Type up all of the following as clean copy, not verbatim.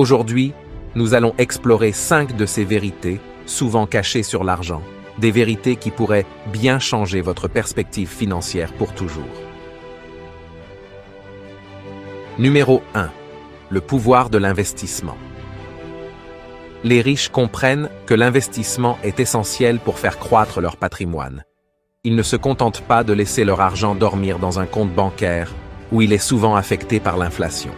Aujourd'hui, nous allons explorer 5 de ces vérités, souvent cachées sur l'argent, des vérités qui pourraient bien changer votre perspective financière pour toujours. Numéro 1. Le pouvoir de l'investissement. Les riches comprennent que l'investissement est essentiel pour faire croître leur patrimoine. Ils ne se contentent pas de laisser leur argent dormir dans un compte bancaire où il est souvent affecté par l'inflation.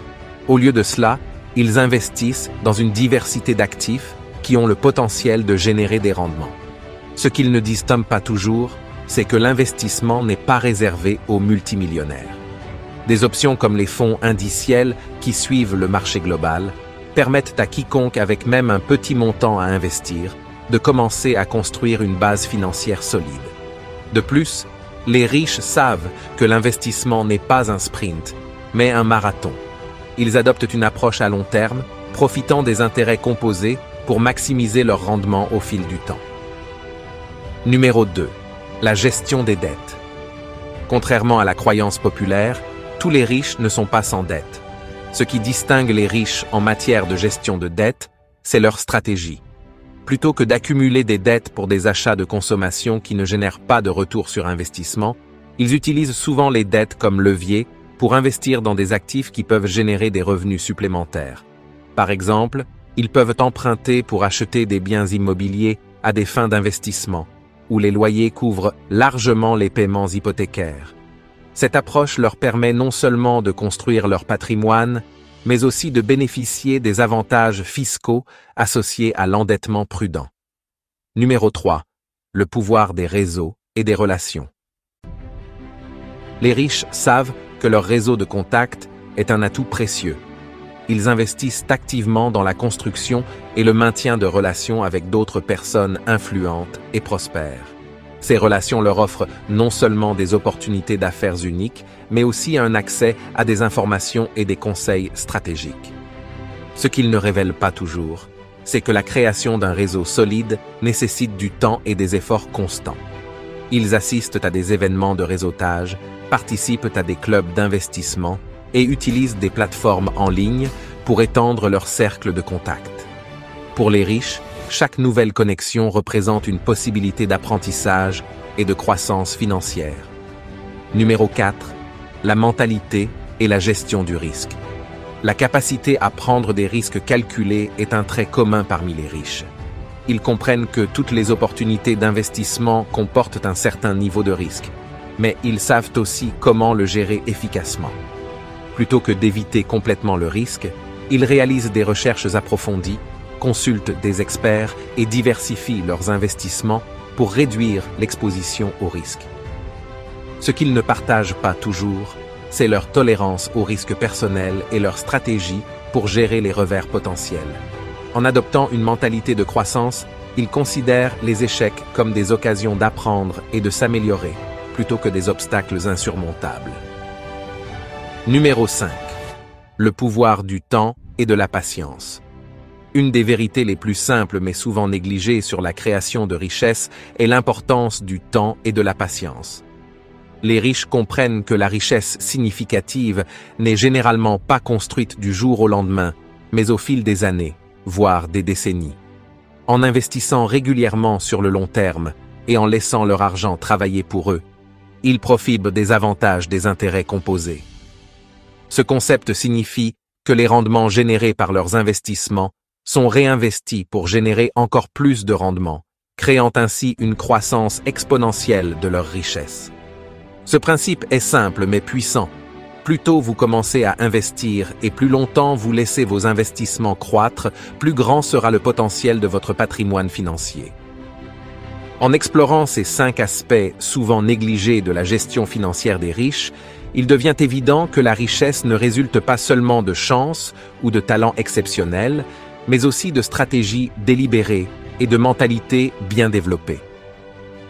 Au lieu de cela, ils investissent dans une diversité d'actifs qui ont le potentiel de générer des rendements. Ce qu'ils ne disent pas toujours, c'est que l'investissement n'est pas réservé aux multimillionnaires. Des options comme les fonds indiciels qui suivent le marché global permettent à quiconque avec même un petit montant à investir de commencer à construire une base financière solide. De plus, les riches savent que l'investissement n'est pas un sprint, mais un marathon. Ils adoptent une approche à long terme, profitant des intérêts composés pour maximiser leur rendement au fil du temps. Numéro 2. La gestion des dettes. Contrairement à la croyance populaire, tous les riches ne sont pas sans dette. Ce qui distingue les riches en matière de gestion de dette, c'est leur stratégie. Plutôt que d'accumuler des dettes pour des achats de consommation qui ne génèrent pas de retour sur investissement, ils utilisent souvent les dettes comme levier pour investir dans des actifs qui peuvent générer des revenus supplémentaires. Par exemple, ils peuvent emprunter pour acheter des biens immobiliers à des fins d'investissement, où les loyers couvrent largement les paiements hypothécaires. Cette approche leur permet non seulement de construire leur patrimoine, mais aussi de bénéficier des avantages fiscaux associés à l'endettement prudent. Numéro 3. Le pouvoir des réseaux et des relations. Les riches savent que leur réseau de contacts est un atout précieux. Ils investissent activement dans la construction et le maintien de relations avec d'autres personnes influentes et prospères. Ces relations leur offrent non seulement des opportunités d'affaires uniques, mais aussi un accès à des informations et des conseils stratégiques. Ce qu'ils ne révèlent pas toujours, c'est que la création d'un réseau solide nécessite du temps et des efforts constants. Ils assistent à des événements de réseautage, participent à des clubs d'investissement et utilisent des plateformes en ligne pour étendre leur cercle de contacts. Pour les riches, chaque nouvelle connexion représente une possibilité d'apprentissage et de croissance financière. Numéro 4. La mentalité et la gestion du risque. La capacité à prendre des risques calculés est un trait commun parmi les riches. Ils comprennent que toutes les opportunités d'investissement comportent un certain niveau de risque, mais ils savent aussi comment le gérer efficacement. Plutôt que d'éviter complètement le risque, ils réalisent des recherches approfondies, consultent des experts et diversifient leurs investissements pour réduire l'exposition au risque. Ce qu'ils ne partagent pas toujours, c'est leur tolérance au risque personnel et leur stratégie pour gérer les revers potentiels. En adoptant une mentalité de croissance, ils considèrent les échecs comme des occasions d'apprendre et de s'améliorer, plutôt que des obstacles insurmontables. Numéro 5. Le pouvoir du temps et de la patience. Une des vérités les plus simples mais souvent négligées sur la création de richesse est l'importance du temps et de la patience. Les riches comprennent que la richesse significative n'est généralement pas construite du jour au lendemain, mais au fil des années, voire des décennies. En investissant régulièrement sur le long terme et en laissant leur argent travailler pour eux, ils profitent des avantages des intérêts composés. Ce concept signifie que les rendements générés par leurs investissements sont réinvestis pour générer encore plus de rendements, créant ainsi une croissance exponentielle de leur richesse. Ce principe est simple mais puissant. Plus tôt vous commencez à investir et plus longtemps vous laissez vos investissements croître, plus grand sera le potentiel de votre patrimoine financier. En explorant ces 5 aspects souvent négligés de la gestion financière des riches, il devient évident que la richesse ne résulte pas seulement de chance ou de talents exceptionnels, mais aussi de stratégies délibérées et de mentalités bien développées.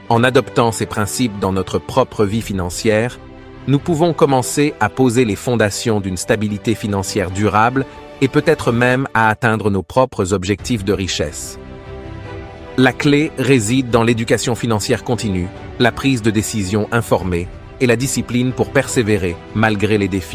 En adoptant ces principes dans notre propre vie financière, nous pouvons commencer à poser les fondations d'une stabilité financière durable et peut-être même à atteindre nos propres objectifs de richesse. La clé réside dans l'éducation financière continue, la prise de décisions informée et la discipline pour persévérer malgré les défis.